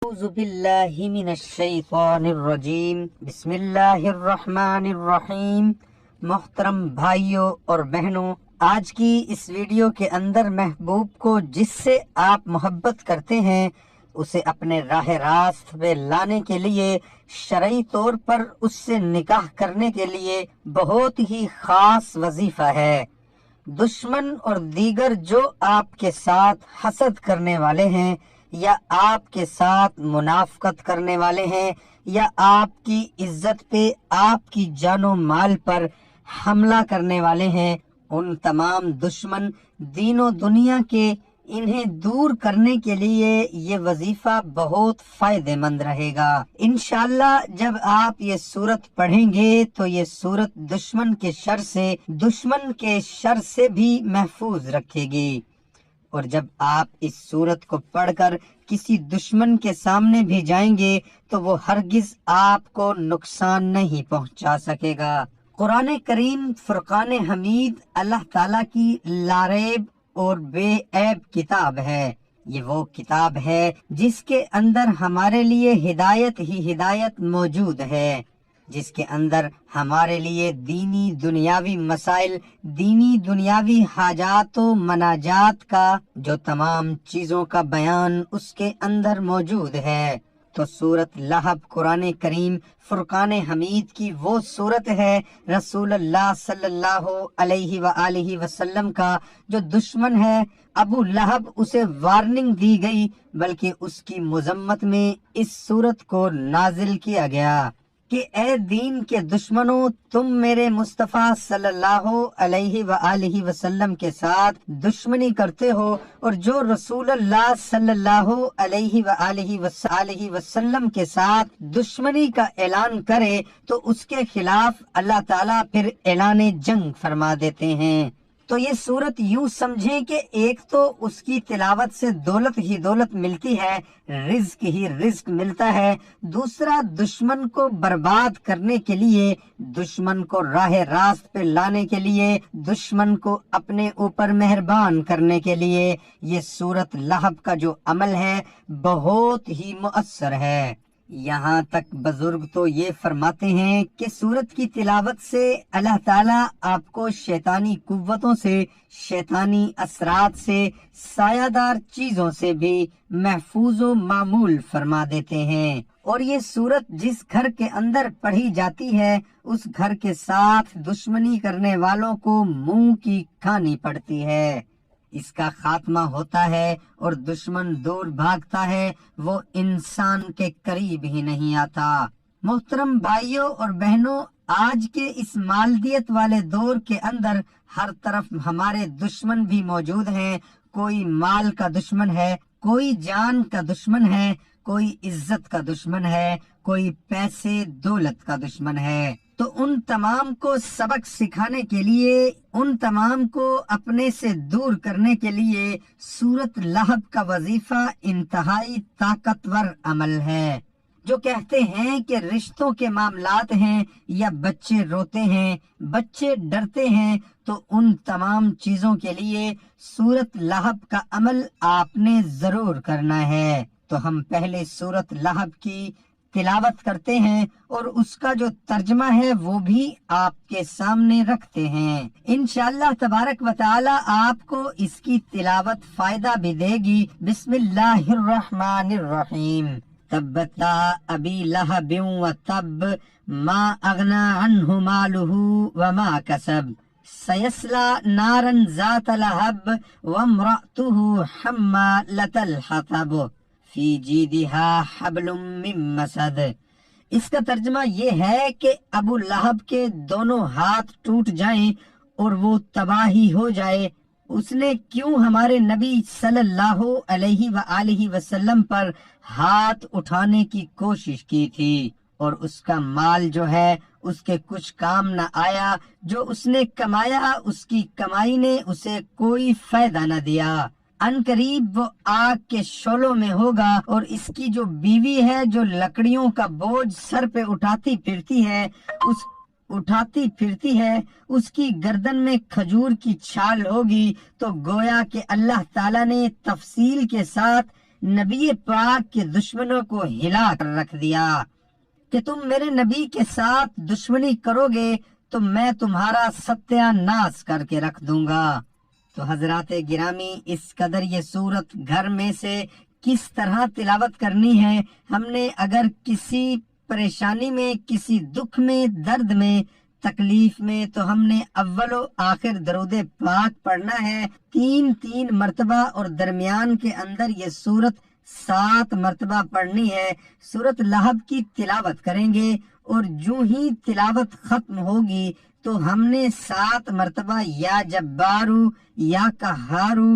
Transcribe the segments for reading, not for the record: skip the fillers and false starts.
اعوذ باللہ من الشیطان الرجیم بسم اللہ الرحمن الرحیم۔ محترم بھائیوں اور بہنوں، آج کی اس ویڈیو کے اندر محبوب کو جس سے آپ محبت کرتے ہیں اسے اپنے راہ راست پہ لانے کے لیے، شرعی طور پر اس سے نکاح کرنے کے لیے بہت ہی خاص وظیفہ ہے۔ دشمن اور دیگر جو آپ کے ساتھ حسد کرنے والے ہیں یا آپ کے ساتھ منافقت کرنے والے ہیں یا آپ کی عزت پہ، آپ کی جان و مال پر حملہ کرنے والے ہیں، ان تمام دشمن دین و دنیا کے انہیں دور کرنے کے لیے یہ وظیفہ بہت فائدہ مند رہے گا۔ انشاءاللہ جب آپ یہ سورت پڑھیں گے تو یہ سورت دشمن کے شر سے بھی محفوظ رکھے گی، اور جب آپ اس سورت کو پڑھ کر کسی دشمن کے سامنے بھی جائیں گے تو وہ ہرگز آپ کو نقصان نہیں پہنچا سکے گا۔ قرآن کریم فرقان حمید اللہ تعالیٰ کی لاریب اور بے عیب کتاب ہے۔ یہ وہ کتاب ہے جس کے اندر ہمارے لیے ہدایت ہی ہدایت موجود ہے، جس کے اندر ہمارے لیے دینی دنیاوی مسائل، دینی دنیاوی حاجات و مناجات کا جو تمام چیزوں کا بیان اس کے اندر موجود ہے۔ تو سورت لہب قرآن کریم فرقان حمید کی وہ سورت ہے، رسول اللہ صلی اللہ علیہ وآلہ وسلم کا جو دشمن ہے ابو لہب، اسے وارننگ دی گئی، بلکہ اس کی مذمت میں اس سورت کو نازل کیا گیا کہ اے دین کے دشمنوں، تم میرے مصطفیٰ صلی اللہ علیہ وآلہ وسلم کے ساتھ دشمنی کرتے ہو، اور جو رسول اللہ صلی اللہ علیہ وآلہ وسلم کے ساتھ دشمنی کا اعلان کرے تو اس کے خلاف اللہ تعالیٰ پھر اعلان جنگ فرما دیتے ہیں۔ تو یہ صورت یوں سمجھیں کہ ایک تو اس کی تلاوت سے دولت ہی دولت ملتی ہے، رزق ہی رزق ملتا ہے، دوسرا دشمن کو برباد کرنے کے لیے، دشمن کو راہ راست پہ لانے کے لیے، دشمن کو اپنے اوپر مہربان کرنے کے لیے یہ سورت لہب کا جو عمل ہے بہت ہی مؤثر ہے۔ یہاں تک بزرگ تو یہ فرماتے ہیں کہ سورت کی تلاوت سے اللہ تعالیٰ آپ کو شیطانی قوتوں سے، شیطانی اثرات سے، سایہ دار چیزوں سے بھی محفوظ و معمول فرما دیتے ہیں، اور یہ سورت جس گھر کے اندر پڑھی جاتی ہے اس گھر کے ساتھ دشمنی کرنے والوں کو منہ کی کھانی پڑتی ہے، اس کا خاتمہ ہوتا ہے اور دشمن دور بھاگتا ہے، وہ انسان کے قریب ہی نہیں آتا۔ محترم بھائیوں اور بہنوں، آج کے اس مالدیت والے دور کے اندر ہر طرف ہمارے دشمن بھی موجود ہیں۔ کوئی مال کا دشمن ہے، کوئی جان کا دشمن ہے، کوئی عزت کا دشمن ہے، کوئی پیسے دولت کا دشمن ہے۔ تو ان تمام کو سبق سکھانے کے لیے، ان تمام کو اپنے سے دور کرنے کے لیے سورت لہب کا وظیفہ انتہائی طاقتور عمل ہے۔ جو کہتے ہیں کہ رشتوں کے معاملات ہیں یا بچے روتے ہیں، بچے ڈرتے ہیں، تو ان تمام چیزوں کے لیے سورت لہب کا عمل آپ نے ضرور کرنا ہے۔ تو ہم پہلے سورت لہب کی تلاوت کرتے ہیں اور اس کا جو ترجمہ ہے وہ بھی آپ کے سامنے رکھتے ہیں۔ انشاءاللہ تبارک و تعالی آپ کو اس کی تلاوت فائدہ بھی دے گی۔ بسم اللہ الرحمن الرحیم۔ تبت ابی لہب وتب ما اغنی عنہ مالہ وما کسب سیصلی نارا ذات لہب وامرأتہ حمالۃ الحطب فی جیدہا حبل من مسد۔ اس کا ترجمہ یہ ہے کہ ابو لہب کے دونوں ہاتھ ٹوٹ جائیں اور وہ تباہی ہو جائے، اس نے کیوں ہمارے نبی صلی اللہ علیہ وآلہ وسلم پر ہاتھ اٹھانے کی کوشش کی تھی، اور اس کا مال جو ہے اس کے کچھ کام نہ آیا، جو اس نے کمایا اس کی کمائی نے اسے کوئی فائدہ نہ دیا۔ ان قریب وہ آگ کے شعلوں میں ہوگا، اور اس کی جو بیوی ہے جو لکڑیوں کا بوجھ سر پہ اٹھاتی پھرتی ہے، اس کی گردن میں کھجور کی چھال ہوگی۔ تو گویا کہ اللہ تعالیٰ نے تفصیل کے ساتھ نبی پاک کے دشمنوں کو ہلا کر رکھ دیا کہ تم میرے نبی کے ساتھ دشمنی کرو گے تو میں تمہارا ستیہ ناش کر کے رکھ دوں گا۔ تو حضرات گرامی، اس قدر یہ سورت گھر میں سے کس طرح تلاوت کرنی ہے، ہم نے اگر کسی پریشانی میں، کسی دکھ میں، درد میں، تکلیف میں، تو ہم نے اول و آخر درود پاک پڑھنا ہے 3 مرتبہ، اور درمیان کے اندر یہ سورت 7 مرتبہ پڑھنی ہے۔ سورت لہب کی تلاوت کریں گے، اور جو ہی تلاوت ختم ہوگی تو ہم نے 7 مرتبہ یا جبارو یا قہارو،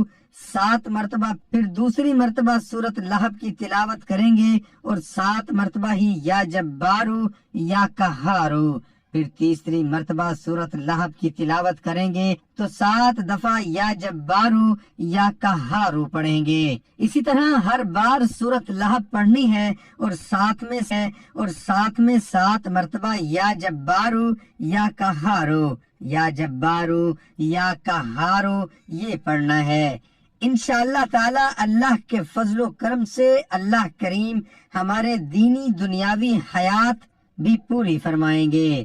7 مرتبہ پھر دوسری مرتبہ سورت لہب کی تلاوت کریں گے، اور 7 مرتبہ ہی یا جبارو یا قہارو، پھر تیسری مرتبہ سورت لہب کی تلاوت کریں گے تو 7 دفعہ یا جبارو یا قہارو پڑھیں گے۔ اسی طرح ہر بار سورت لہب پڑھنی ہے، اور ساتھ میں 7 مرتبہ یا جبارو یا قہارو، یا جبارو یا قہارو یہ پڑھنا ہے۔ انشاءاللہ تعالی اللہ کے فضل و کرم سے اللہ کریم ہمارے دینی دنیاوی حیات بھی پوری فرمائیں گے،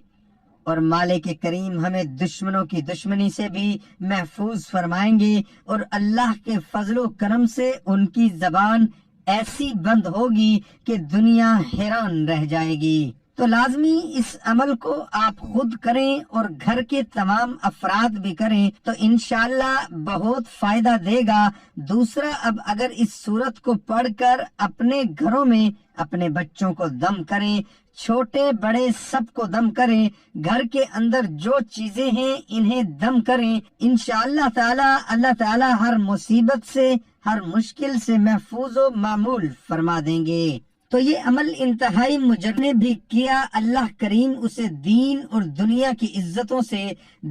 اور مالک کریم ہمیں دشمنوں کی دشمنی سے بھی محفوظ فرمائیں گے، اور اللہ کے فضل و کرم سے ان کی زبان ایسی بند ہوگی کہ دنیا حیران رہ جائے گی۔ تو لازمی اس عمل کو آپ خود کریں اور گھر کے تمام افراد بھی کریں تو انشاءاللہ بہت فائدہ دے گا۔ دوسرا، اب اگر اس سورت کو پڑھ کر اپنے گھروں میں اپنے بچوں کو دم کریں، چھوٹے بڑے سب کو دم کریں، گھر کے اندر جو چیزیں ہیں انہیں دم کریں، انشاءاللہ تعالی اللہ تعالی ہر مصیبت سے، ہر مشکل سے محفوظ و معمول فرما دیں گے۔ تو یہ عمل انتہائی مجرب نے بھی کیا، اللہ کریم اسے دین اور دنیا کی عزتوں سے،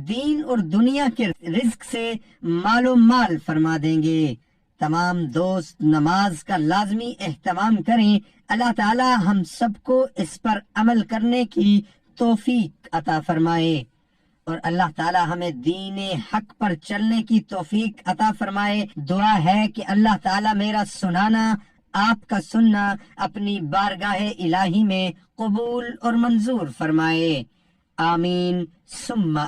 دین اور دنیا کے رزق سے مال و مال فرما دیں گے۔ تمام دوست نماز کا لازمی اہتمام کریں، اللہ تعالی ہم سب کو اس پر عمل کرنے کی توفیق عطا فرمائے، اور اللہ تعالی ہمیں دین حق پر چلنے کی توفیق عطا فرمائے۔ دعا ہے کہ اللہ تعالی میرا سنانا، آپ کا سننا اپنی بارگاہ الہی میں قبول اور منظور فرمائے، آمین ثم